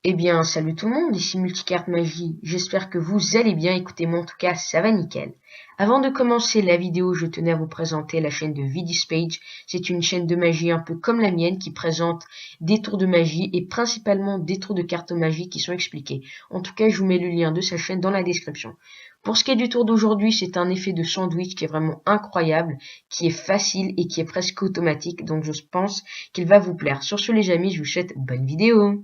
Eh bien, salut tout le monde, ici Multicarte Magie, j'espère que vous allez bien, écoutez moi en tout cas, ça va nickel. Avant de commencer la vidéo, je tenais à vous présenter la chaîne de Vidispage. C'est une chaîne de magie un peu comme la mienne qui présente des tours de magie et principalement des tours de cartes magie qui sont expliqués. En tout cas, je vous mets le lien de sa chaîne dans la description. Pour ce qui est du tour d'aujourd'hui, c'est un effet de sandwich qui est vraiment incroyable, qui est facile et qui est presque automatique, donc je pense qu'il va vous plaire. Sur ce les amis, je vous souhaite bonne vidéo.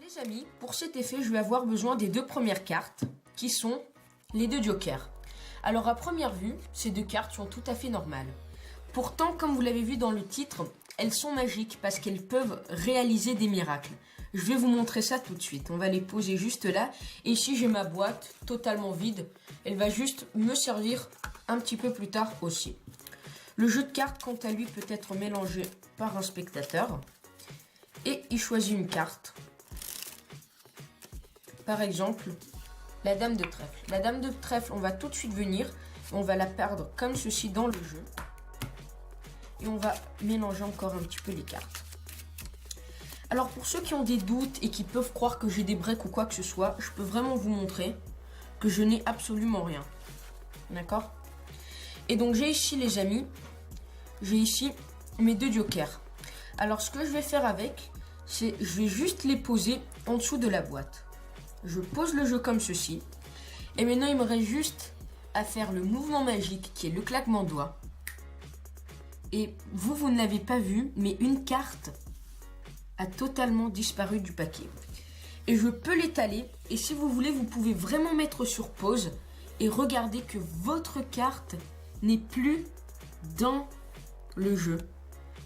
Les amis, pour cet effet, je vais avoir besoin des deux premières cartes, qui sont les deux jokers. Alors à première vue, ces deux cartes sont tout à fait normales. Pourtant, comme vous l'avez vu dans le titre, elles sont magiques parce qu'elles peuvent réaliser des miracles. Je vais vous montrer ça tout de suite. On va les poser juste là. Et ici, j'ai ma boîte totalement vide. Elle va juste me servir un petit peu plus tard aussi. Le jeu de cartes, quant à lui, peut être mélangé par un spectateur. Et il choisit une carte. Par exemple, la dame de trèfle. La dame de trèfle, on va tout de suite venir. On va la perdre comme ceci dans le jeu. Et on va mélanger encore un petit peu les cartes. Alors pour ceux qui ont des doutes et qui peuvent croire que j'ai des breaks ou quoi que ce soit, je peux vraiment vous montrer que je n'ai absolument rien. D'accord? Et donc j'ai ici les amis, j'ai ici mes deux jokers. Alors ce que je vais faire avec, c'est je vais juste les poser en dessous de la boîte. Je pose le jeu comme ceci. Et maintenant il me reste juste à faire le mouvement magique qui est le claquement de doigts. Et vous ne l'avez pas vu, mais une carte a totalement disparu du paquet. Et je peux l'étaler. Et si vous voulez, vous pouvez vraiment mettre sur pause et regarder que votre carte n'est plus dans le jeu.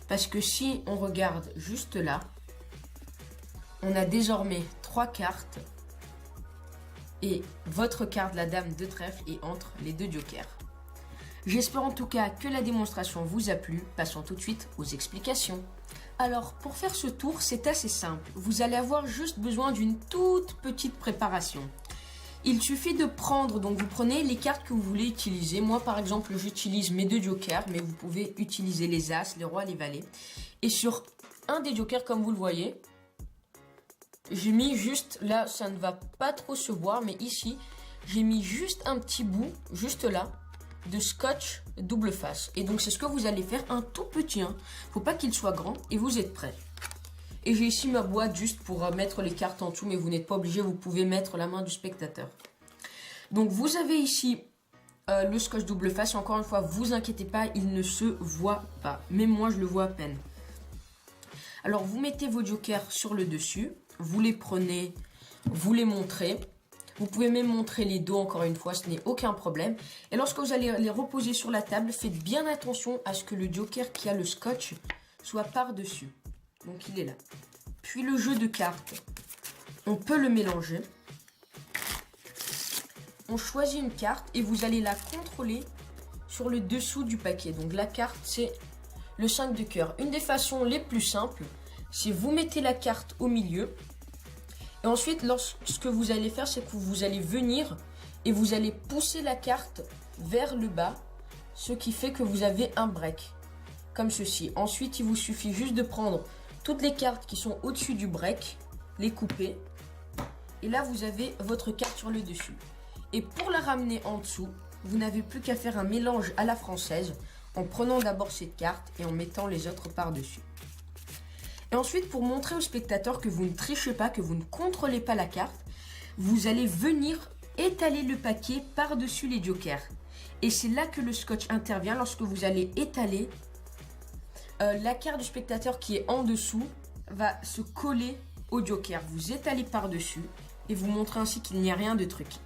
Parce que si on regarde juste là, on a désormais 3 cartes. Et votre carte, la dame de trèfle, est entre les deux jokers. J'espère en tout cas que la démonstration vous a plu. Passons tout de suite aux explications. Alors, pour faire ce tour, c'est assez simple. Vous allez avoir juste besoin d'une toute petite préparation. Il suffit de prendre, donc vous prenez les cartes que vous voulez utiliser. Moi, par exemple, j'utilise mes deux jokers, mais vous pouvez utiliser les as, les rois, les valets. Et sur un des jokers, comme vous le voyez, j'ai mis juste, là, ça ne va pas trop se voir, mais ici, j'ai mis juste un petit bout, juste là, de scotch double face. Et donc c'est ce que vous allez faire, un tout petit, faut pas qu'il soit grand, et vous êtes prêts. Et j'ai ici ma boîte juste pour mettre les cartes en dessous, mais vous n'êtes pas obligé, vous pouvez mettre la main du spectateur. Donc vous avez ici le scotch double face, et encore une fois, vous inquiétez pas, il ne se voit pas. Même moi je le vois à peine. Alors vous mettez vos jokers sur le dessus, vous les prenez, vous les montrez. Vous pouvez même montrer les dos encore une fois, ce n'est aucun problème. Et lorsque vous allez les reposer sur la table, faites bien attention à ce que le joker qui a le scotch soit par-dessus. Donc il est là. Puis le jeu de cartes, on peut le mélanger. On choisit une carte et vous allez la contrôler sur le dessous du paquet. Donc la carte, c'est le 5 de cœur. Une des façons les plus simples, c'est vous mettez la carte au milieu. Et ensuite, ce que vous allez faire, c'est que vous allez venir et vous allez pousser la carte vers le bas, ce qui fait que vous avez un break, comme ceci. Ensuite, il vous suffit juste de prendre toutes les cartes qui sont au-dessus du break, les couper, et là, vous avez votre carte sur le dessus. Et pour la ramener en dessous, vous n'avez plus qu'à faire un mélange à la française, en prenant d'abord cette carte et en mettant les autres par-dessus. Et ensuite, pour montrer au spectateur que vous ne trichez pas, que vous ne contrôlez pas la carte, vous allez venir étaler le paquet par-dessus les jokers. Et c'est là que le scotch intervient, lorsque vous allez étaler. La carte du spectateur qui est en dessous va se coller au joker. Vous étalez par-dessus et vous montrez ainsi qu'il n'y a rien de truqué.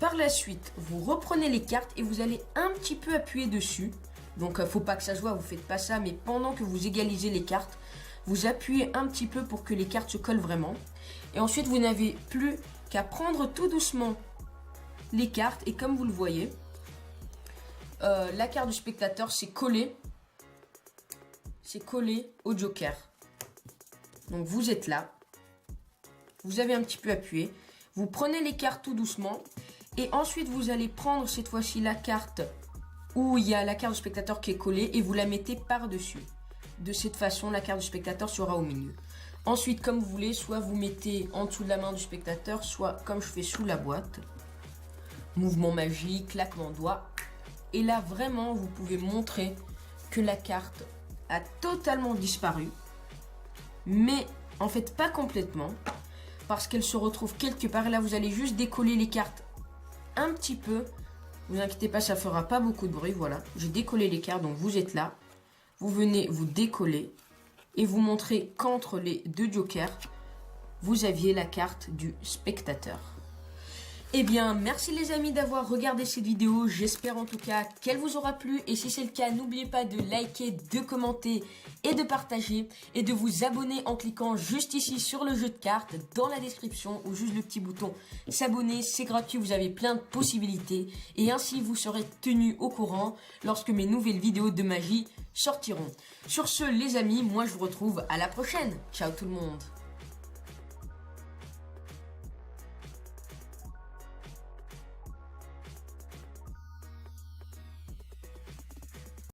Par la suite, vous reprenez les cartes et vous allez un petit peu appuyer dessus. Donc, faut pas que ça se voit, vous faites pas ça, mais pendant que vous égalisez les cartes, vous appuyez un petit peu pour que les cartes se collent vraiment. Et ensuite, vous n'avez plus qu'à prendre tout doucement les cartes. Et comme vous le voyez, la carte du spectateur s'est collée au joker. Donc, vous êtes là. Vous avez un petit peu appuyé. Vous prenez les cartes tout doucement. Et ensuite, vous allez prendre cette fois-ci la carte où il y a la carte du spectateur qui est collée et vous la mettez par-dessus. De cette façon, la carte du spectateur sera au milieu. Ensuite, comme vous voulez, soit vous mettez en dessous de la main du spectateur, soit comme je fais sous la boîte. Mouvement magique, claquement de doigts. Et là, vraiment, vous pouvez montrer que la carte a totalement disparu. Mais en fait, pas complètement. Parce qu'elle se retrouve quelque part. Là, vous allez juste décoller les cartes un petit peu. Vous inquiétez pas, ça fera pas beaucoup de bruit. Voilà, j'ai décollé les cartes, donc vous êtes là. Vous venez vous décoller et vous montrez qu'entre les deux jokers, vous aviez la carte du spectateur. Eh bien, merci les amis d'avoir regardé cette vidéo. J'espère en tout cas qu'elle vous aura plu. Et si c'est le cas, n'oubliez pas de liker, de commenter et de partager. Et de vous abonner en cliquant juste ici sur le jeu de cartes dans la description ou juste le petit bouton s'abonner. C'est gratuit, vous avez plein de possibilités. Et ainsi, vous serez tenu au courant lorsque mes nouvelles vidéos de magie sortiront. Sur ce, les amis, moi je vous retrouve à la prochaine. Ciao tout le monde.